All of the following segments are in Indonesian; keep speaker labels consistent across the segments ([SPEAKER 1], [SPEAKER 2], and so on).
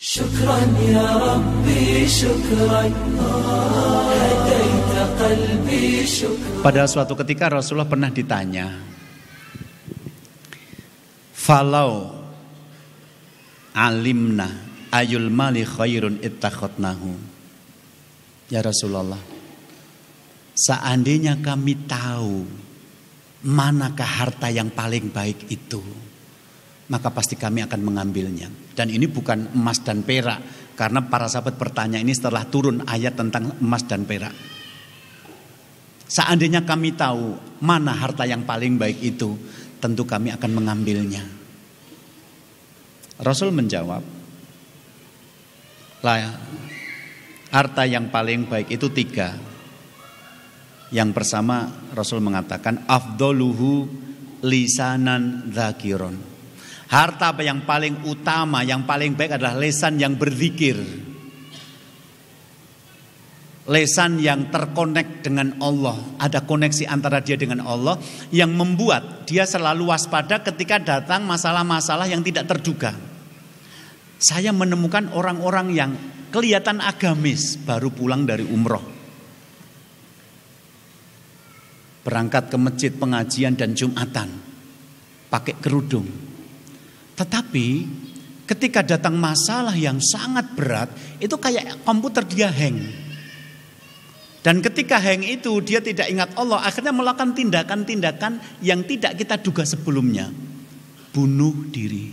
[SPEAKER 1] Syukran ya Rabbi syukran hadaita qalbi syukran.
[SPEAKER 2] Pada suatu ketika Rasulullah pernah ditanya, falau alimna ayul mali khairun ittakhadnahu. Ya Rasulullah, seandainya kami tahu manakah harta yang paling baik itu, maka pasti kami akan mengambilnya. Dan ini bukan emas dan perak, karena para sahabat bertanya ini setelah turun ayat tentang emas dan perak. Seandainya kami tahu mana harta yang paling baik itu, tentu kami akan mengambilnya. Rasul menjawab, lah, harta yang paling baik itu 3. Yang pertama Rasul mengatakan afdoluhu lisanan dzakiron. Harta yang paling utama, yang paling baik adalah lisan yang berzikir. Lisan yang terkonek dengan Allah. Ada koneksi antara dia dengan Allah yang membuat dia selalu waspada ketika datang masalah-masalah yang tidak terduga. Saya menemukan orang-orang yang kelihatan agamis baru pulang dari umroh. Berangkat ke masjid pengajian dan Jumatan. Pakai kerudung. Tetapi ketika datang masalah yang sangat berat, itu kayak komputer dia hang. Dan ketika hang itu dia tidak ingat Allah, akhirnya melakukan tindakan-tindakan yang tidak kita duga sebelumnya. Bunuh diri.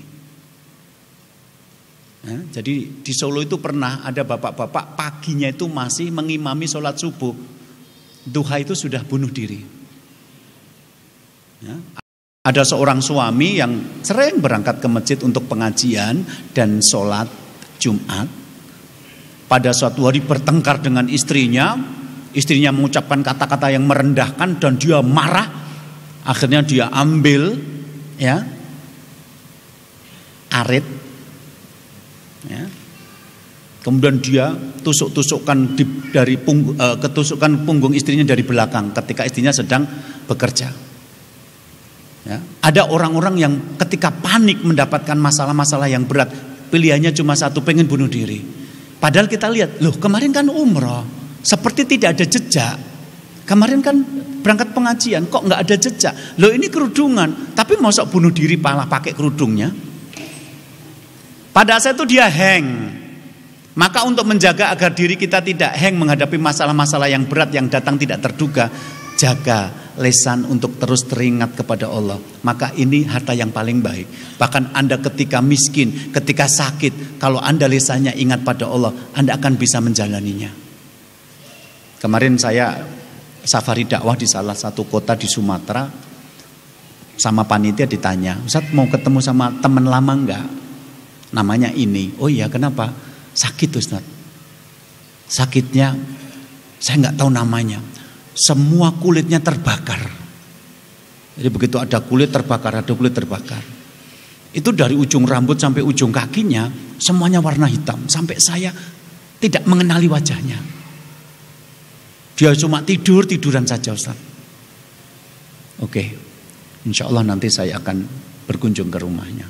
[SPEAKER 2] Nah, jadi di Solo itu pernah ada bapak-bapak paginya itu masih mengimami sholat subuh. Duha itu sudah bunuh diri. Ya. Ada seorang suami yang sering berangkat ke masjid untuk pengajian dan sholat Jumat. Pada suatu hari bertengkar dengan istrinya. Istrinya mengucapkan kata-kata yang merendahkan dan dia marah. Akhirnya dia ambil ya arit. Ya. Kemudian dia tusuk-tusukkan ketusukkan punggung istrinya dari belakang ketika istrinya sedang bekerja. Ya. Ada orang-orang yang ketika panik mendapatkan masalah-masalah yang berat, pilihannya cuma satu, pengen bunuh diri. Padahal kita lihat, loh kemarin kan umroh, seperti tidak ada jejak. Kemarin kan berangkat pengajian, kok nggak ada jejak. Loh ini kerudungan, tapi masa bunuh diri malah pakai kerudungnya. Pada saat itu dia hang. Maka untuk menjaga agar diri kita tidak hang menghadapi masalah-masalah yang berat yang datang tidak terduga, jaga lisan untuk terus teringat kepada Allah. Maka ini harta yang paling baik. Bahkan Anda ketika miskin, ketika sakit, kalau Anda lisannya ingat pada Allah, Anda akan bisa menjalaninya. Kemarin saya safari dakwah di salah satu kota di Sumatera. Sama panitia ditanya, Ustaz mau ketemu sama teman lama enggak? Namanya ini. Oh iya, kenapa? Sakit Ustaz. Sakitnya saya enggak tahu namanya. Semua kulitnya terbakar. Jadi begitu ada kulit terbakar, ada kulit terbakar. Itu dari ujung rambut sampai ujung kakinya semuanya warna hitam. Sampai saya tidak mengenali wajahnya. Dia cuma tiduran saja Ustaz. Oke, insya Allah nanti saya akan berkunjung ke rumahnya.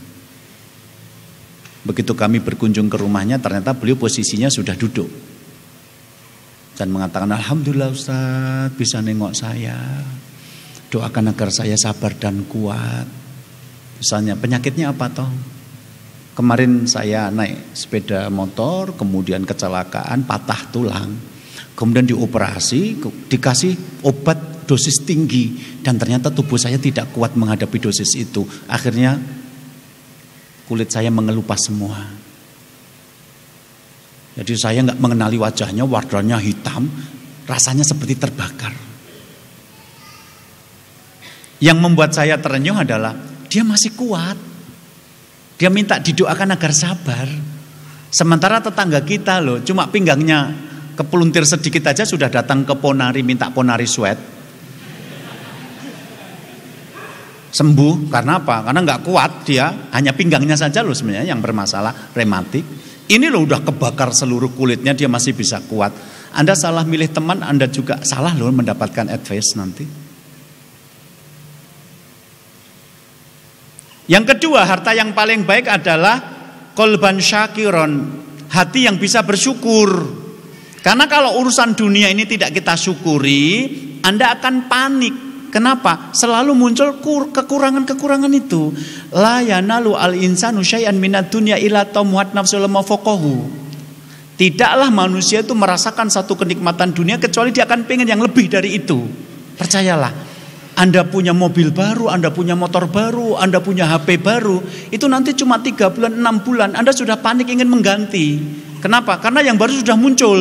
[SPEAKER 2] Begitu kami berkunjung ke rumahnya, ternyata beliau posisinya sudah duduk. Dan mengatakan, alhamdulillah Ustaz bisa nengok saya. Doakan agar saya sabar dan kuat. Misalnya penyakitnya apa toh? Kemarin saya naik sepeda motor, kemudian kecelakaan, patah tulang. Kemudian dioperasi, dikasih obat dosis tinggi. Dan ternyata tubuh saya tidak kuat menghadapi dosis itu. Akhirnya kulit saya mengelupas semua. Jadi saya nggak mengenali wajahnya, warnanya hitam, rasanya seperti terbakar. Yang membuat saya terenyuh adalah dia masih kuat. Dia minta didoakan agar sabar. Sementara tetangga kita loh, cuma pinggangnya kepeluntir sedikit aja sudah datang ke Ponari minta Ponari sweat. Sembuh karena apa? Karena nggak kuat dia, hanya pinggangnya saja loh sebenarnya yang bermasalah rematik. Ini loh udah kebakar seluruh kulitnya dia masih bisa kuat. Anda salah milih teman, Anda juga salah loh mendapatkan advice nanti. Yang kedua, harta yang paling baik adalah kolban syakiron, hati yang bisa bersyukur. Karena kalau urusan dunia ini tidak kita syukuri, Anda akan panik. Kenapa? Selalu muncul kekurangan-kekurangan itu. La yanalu al-insanu syai'an minad dunya illa tamuhat nafsul mafaqahu. Tidaklah manusia itu merasakan satu kenikmatan dunia kecuali dia akan pengen yang lebih dari itu. Percayalah, Anda punya mobil baru, Anda punya motor baru, Anda punya HP baru, itu nanti cuma 3 bulan, 6 bulan Anda sudah panik ingin mengganti. Kenapa? Karena yang baru sudah muncul.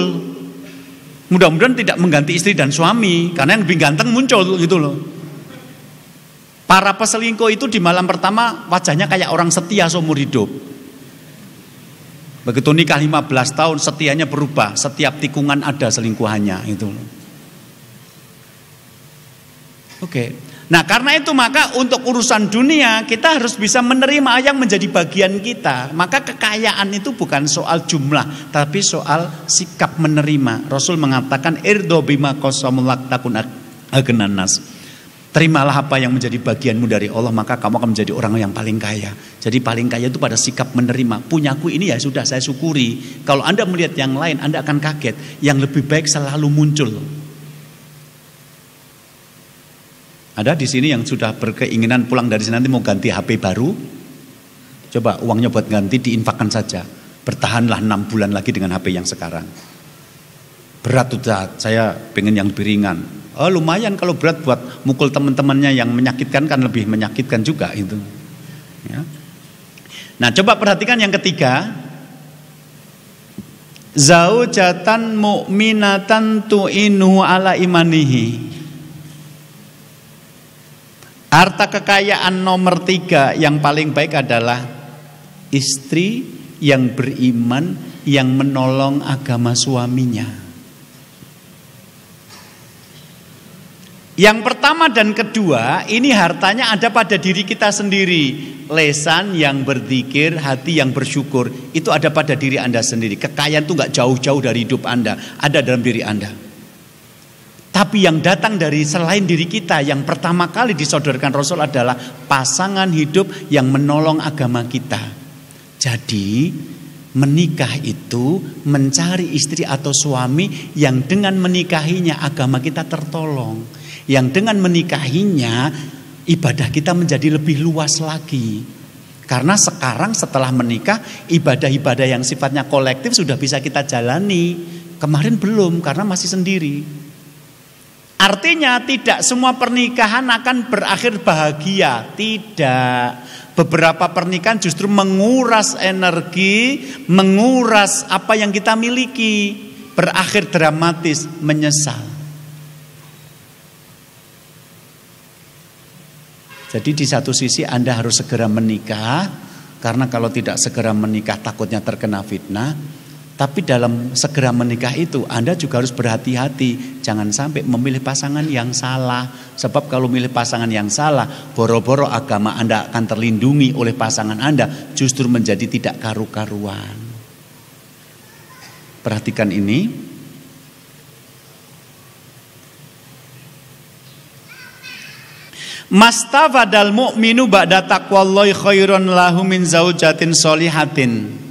[SPEAKER 2] Mudah-mudahan tidak mengganti istri dan suami, karena yang lebih ganteng muncul gitu loh. Para peselingkuh itu di malam pertama wajahnya kayak orang setia seumur hidup. Begitu nikah 15 tahun setianya berubah, setiap tikungan ada selingkuhannya itu. Oke. Nah, karena itu maka untuk urusan dunia kita harus bisa menerima yang menjadi bagian kita. Maka kekayaan itu bukan soal jumlah, tapi soal sikap menerima. Rasul mengatakan irdo bima qasamulak takun agnan nas. Terimalah apa yang menjadi bagianmu dari Allah, maka kamu akan menjadi orang yang paling kaya. Jadi paling kaya itu pada sikap menerima. Punyaku ini ya sudah saya syukuri. Kalau Anda melihat yang lain Anda akan kaget. Yang lebih baik selalu muncul. Ada di sini yang sudah berkeinginan pulang dari sini nanti mau ganti HP baru. Coba uangnya buat ganti diinfakkan saja. Bertahanlah 6 bulan lagi dengan HP yang sekarang. Berat udah, saya pengen yang lebih ringan. Oh lumayan kalau berat buat mukul teman-temannya yang menyakitkan kan lebih menyakitkan juga itu. Ya. Nah coba perhatikan yang ketiga. Zaujatan mu'minatan tu'inu ala imanihi. Harta kekayaan nomor 3 yang paling baik adalah istri yang beriman yang menolong agama suaminya. Yang pertama dan kedua ini hartanya ada pada diri kita sendiri. Lesan yang berzikir, hati yang bersyukur, itu ada pada diri Anda sendiri. Kekayaan itu gak jauh-jauh dari hidup Anda, ada dalam diri Anda. Tapi yang datang dari selain diri kita, yang pertama kali disodorkan Rasul adalah pasangan hidup yang menolong agama kita. Jadi menikah itu mencari istri atau suami yang dengan menikahinya agama kita tertolong. Yang dengan menikahinya ibadah kita menjadi lebih luas lagi. Karena sekarang setelah menikah ibadah-ibadah yang sifatnya kolektif sudah bisa kita jalani. Kemarin belum karena masih sendiri. Artinya tidak semua pernikahan akan berakhir bahagia. Tidak. Beberapa pernikahan justru menguras energi, menguras apa yang kita miliki. Berakhir dramatis, menyesal. Jadi di satu sisi Anda harus segera menikah. Karena kalau tidak segera menikah takutnya terkena fitnah. Tapi dalam segera menikah itu Anda juga harus berhati-hati. Jangan sampai memilih pasangan yang salah. Sebab kalau memilih pasangan yang salah, boro-boro agama Anda akan terlindungi oleh pasangan Anda, justru menjadi tidak karu-karuan. Perhatikan ini. Mastafadal mu'minu ba'da taqwallahi khairun lahu min zaujatin sholihatin.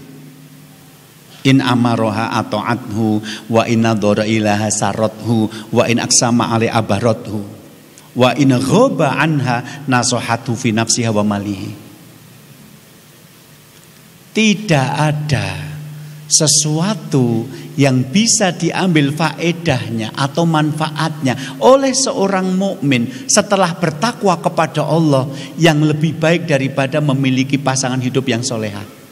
[SPEAKER 2] In amaroha ata'athu wa in nadhara ilaha sarothu wa in aksama ali abarothu wa in ghaba anha nasohatu fi nafsiha wa malihi. Tidak ada sesuatu yang bisa diambil faedahnya atau manfaatnya oleh seorang mukmin setelah bertakwa kepada Allah yang lebih baik daripada memiliki pasangan hidup yang solehah.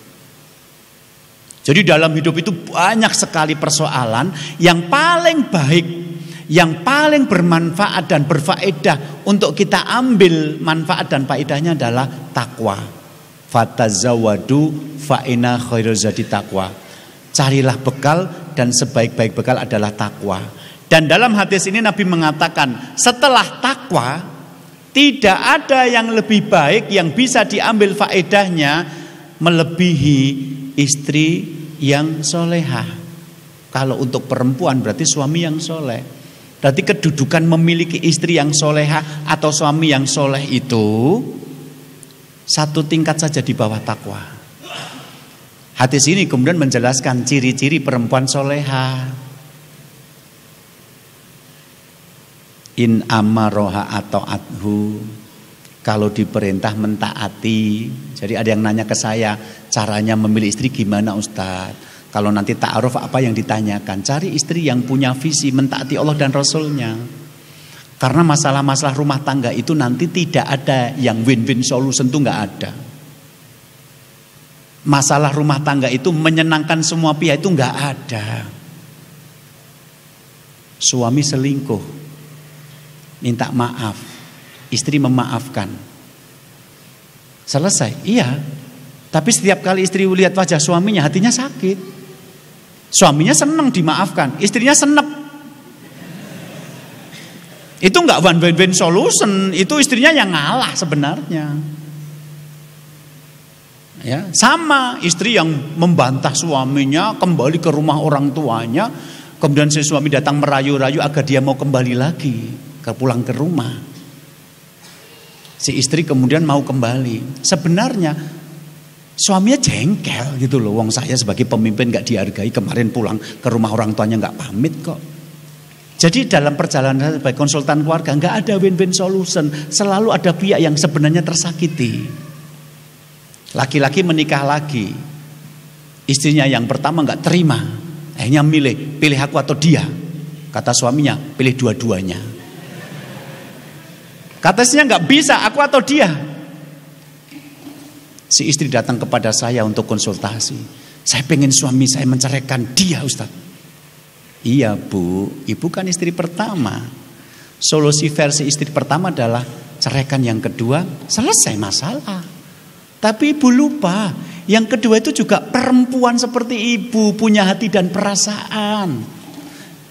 [SPEAKER 2] Jadi dalam hidup itu banyak sekali persoalan. Yang paling baik, yang paling bermanfaat dan berfaedah untuk kita ambil manfaat dan faedahnya adalah takwa. Fatazawwadu fa inna khairuz zadi taqwa. Carilah bekal dan sebaik-baik bekal adalah takwa. Dan dalam hadis ini Nabi mengatakan setelah takwa tidak ada yang lebih baik yang bisa diambil faedahnya melebihi istri yang solehah. Kalau untuk perempuan berarti suami yang soleh. Berarti kedudukan memiliki istri yang solehah atau suami yang soleh itu satu tingkat saja di bawah takwa. Hadis ini kemudian menjelaskan ciri-ciri perempuan soleha. In amaroha atau athu, kalau diperintah mentaati. Jadi ada yang nanya ke saya, caranya memilih istri gimana Ustadz? Kalau nanti ta'aruf apa yang ditanyakan? Cari istri yang punya visi mentaati Allah dan Rasulnya. Karena masalah-masalah rumah tangga itu nanti tidak ada yang win-win solution, itu nggak ada. Masalah rumah tangga itu menyenangkan semua pihak itu nggak ada. Suami selingkuh, minta maaf, istri memaafkan, selesai. Iya, tapi setiap kali istri lihat wajah suaminya hatinya sakit. Suaminya senang dimaafkan, istrinya senep. Itu nggak one win-win solution, itu istrinya yang ngalah sebenarnya. Ya, sama istri yang membantah suaminya kembali ke rumah orang tuanya, kemudian si suami datang merayu-rayu agar dia mau kembali lagi pulang ke rumah. Si istri kemudian mau kembali. Sebenarnya suaminya jengkel gitu loh. Wong saya sebagai pemimpin gak dihargai, kemarin pulang ke rumah orang tuanya gak pamit kok. Jadi dalam perjalanan sebagai konsultan keluarga gak ada win-win solution. Selalu ada pihak yang sebenarnya tersakiti. Laki-laki menikah lagi, istrinya yang pertama gak terima, akhirnya pilih aku atau dia. Kata suaminya, pilih dua-duanya. Kata istrinya gak bisa, aku atau dia. Si istri datang kepada saya untuk konsultasi. Saya pengen suami saya menceraikan dia, Ustaz. Iya Bu, ibu kan istri pertama. Solusi versi istri pertama adalah ceraikan yang kedua, selesai masalah. Tapi ibu lupa, yang kedua itu juga perempuan seperti ibu, punya hati dan perasaan.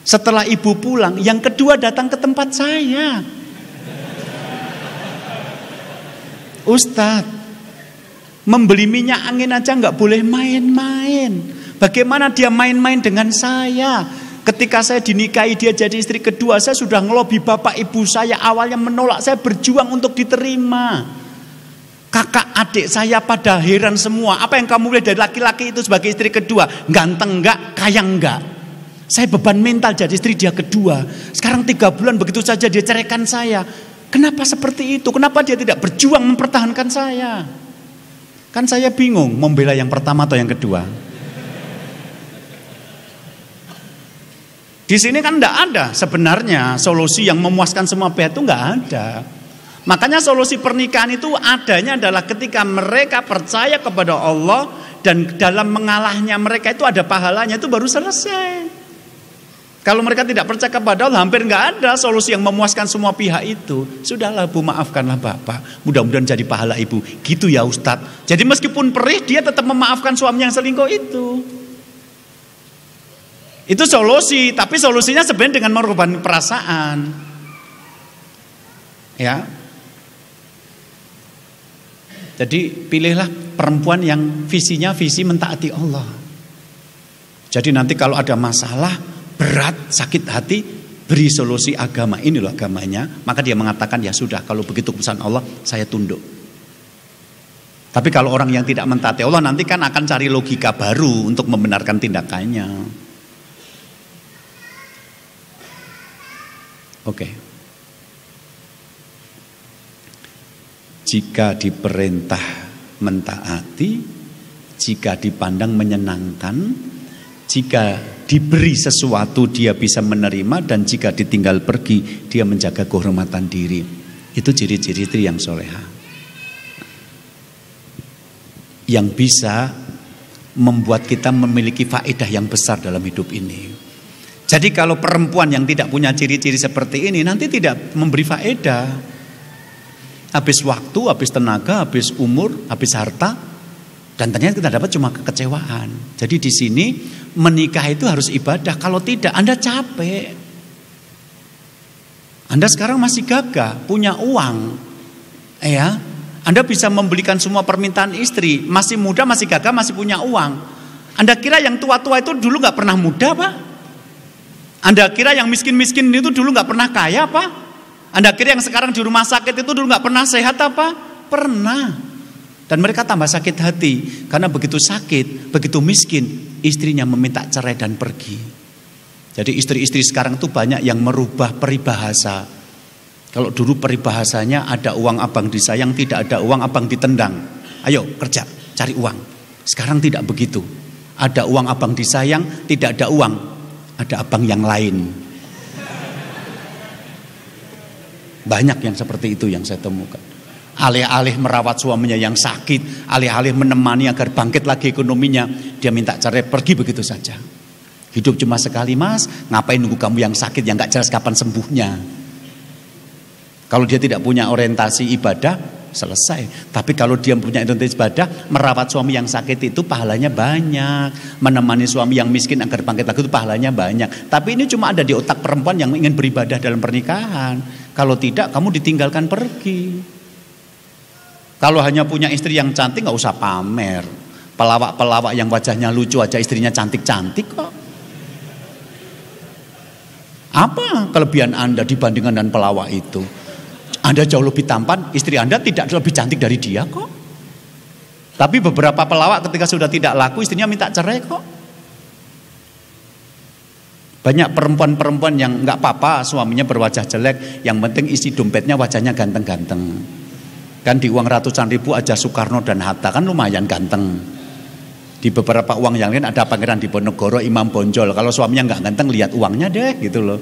[SPEAKER 2] Setelah ibu pulang, yang kedua datang ke tempat saya. Ustadz, membeli minyak angin aja nggak boleh main-main. Bagaimana dia main-main dengan saya? Ketika saya dinikahi dia jadi istri kedua, saya sudah ngelobi bapak ibu saya, awalnya menolak, saya berjuang untuk diterima. Kakak adik saya pada heran semua. Apa yang kamu lihat dari laki-laki itu sebagai istri kedua? Ganteng enggak? Kaya enggak? Saya beban mental jadi istri dia kedua. Sekarang 3 bulan begitu saja dia ceraikan saya. Kenapa seperti itu? Kenapa dia tidak berjuang mempertahankan saya? Kan saya bingung membela yang pertama atau yang kedua. Di sini kan enggak ada sebenarnya solusi yang memuaskan semua pihak, itu enggak ada. Makanya solusi pernikahan itu adanya adalah ketika mereka percaya kepada Allah dan dalam mengalahnya mereka itu ada pahalanya, itu baru selesai. Kalau mereka tidak percaya kepada Allah, hampir nggak ada solusi yang memuaskan semua pihak itu. Sudahlah Bu, maafkanlah Bapak, mudah-mudahan jadi pahala Ibu. Gitu ya Ustadz. Jadi meskipun perih, dia tetap memaafkan suami yang selingkuh itu. Itu solusi, tapi solusinya sebenarnya dengan mengorbankan perasaan. Ya. Jadi pilihlah perempuan yang visinya visi mentaati Allah. Jadi nanti kalau ada masalah berat, sakit hati, beri solusi agama. Ini loh agamanya. Maka dia mengatakan ya sudah, kalau begitu keputusan Allah saya tunduk. Tapi kalau orang yang tidak mentaati Allah nanti kan akan cari logika baru untuk membenarkan tindakannya. Oke. Jika diperintah mentaati, jika dipandang menyenangkan, jika diberi sesuatu dia bisa menerima, dan jika ditinggal pergi dia menjaga kehormatan diri. Itu ciri-ciri istri yang soleha, yang bisa membuat kita memiliki faedah yang besar dalam hidup ini. Jadi kalau perempuan yang tidak punya ciri-ciri seperti ini nanti tidak memberi faedah. Habis waktu, habis tenaga, habis umur, habis harta, dan ternyata kita dapat cuma kekecewaan. Jadi di sini menikah itu harus ibadah. Kalau tidak, Anda capek. Anda sekarang masih gagah, punya uang, ya. Anda bisa membelikan semua permintaan istri. Masih muda, masih gagah, masih punya uang. Anda kira yang tua-tua itu dulu nggak pernah muda, Pak? Anda kira yang miskin-miskin itu dulu nggak pernah kaya, Pak? Anda kira yang sekarang di rumah sakit itu dulu nggak pernah sehat apa? Pernah. Dan mereka tambah sakit hati karena begitu sakit, begitu miskin, istrinya meminta cerai dan pergi. Jadi istri-istri sekarang tuh banyak yang merubah peribahasa. Kalau dulu peribahasanya ada uang abang disayang, tidak ada uang abang ditendang. Ayo kerja, cari uang. Sekarang tidak begitu. Ada uang abang disayang, tidak ada uang, ada abang yang lain. Banyak yang seperti itu yang saya temukan. Alih-alih merawat suaminya yang sakit, alih-alih menemani agar bangkit lagi ekonominya, dia minta cerai, pergi begitu saja. Hidup cuma sekali mas, ngapain nunggu kamu yang sakit yang gak jelas kapan sembuhnya. Kalau dia tidak punya orientasi ibadah, selesai. Tapi kalau dia punya orientasi ibadah, merawat suami yang sakit itu pahalanya banyak. Menemani suami yang miskin agar bangkit lagi itu pahalanya banyak. Tapi ini cuma ada di otak perempuan yang ingin beribadah dalam pernikahan. Kalau tidak, kamu ditinggalkan pergi. Kalau hanya punya istri yang cantik gak usah pamer. Pelawak-pelawak yang wajahnya lucu aja istrinya cantik-cantik kok. Apa kelebihan Anda dibandingkan dengan pelawak itu? Anda jauh lebih tampan, istri Anda tidak lebih cantik dari dia kok. Tapi beberapa pelawak ketika sudah tidak laku istrinya minta cerai kok. Banyak perempuan-perempuan yang gak apa-apa suaminya berwajah jelek, yang penting isi dompetnya wajahnya ganteng-ganteng. Kan di uang ratusan ribu aja Soekarno dan Hatta kan lumayan ganteng. Di beberapa uang yang lain ada Pangeran Diponegoro, Imam Bonjol. Kalau suaminya nggak ganteng lihat uangnya deh gitu loh.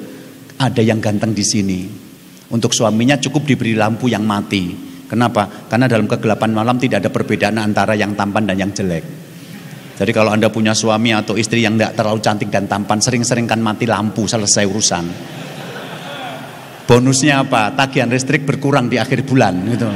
[SPEAKER 2] Ada yang ganteng di sini. Untuk suaminya cukup diberi lampu yang mati. Kenapa? Karena dalam kegelapan malam tidak ada perbedaan antara yang tampan dan yang jelek. Jadi kalau Anda punya suami atau istri yang nggak terlalu cantik dan tampan, sering-seringkan mati lampu, selesai urusan. Bonusnya apa? Tagihan listrik berkurang di akhir bulan gitu.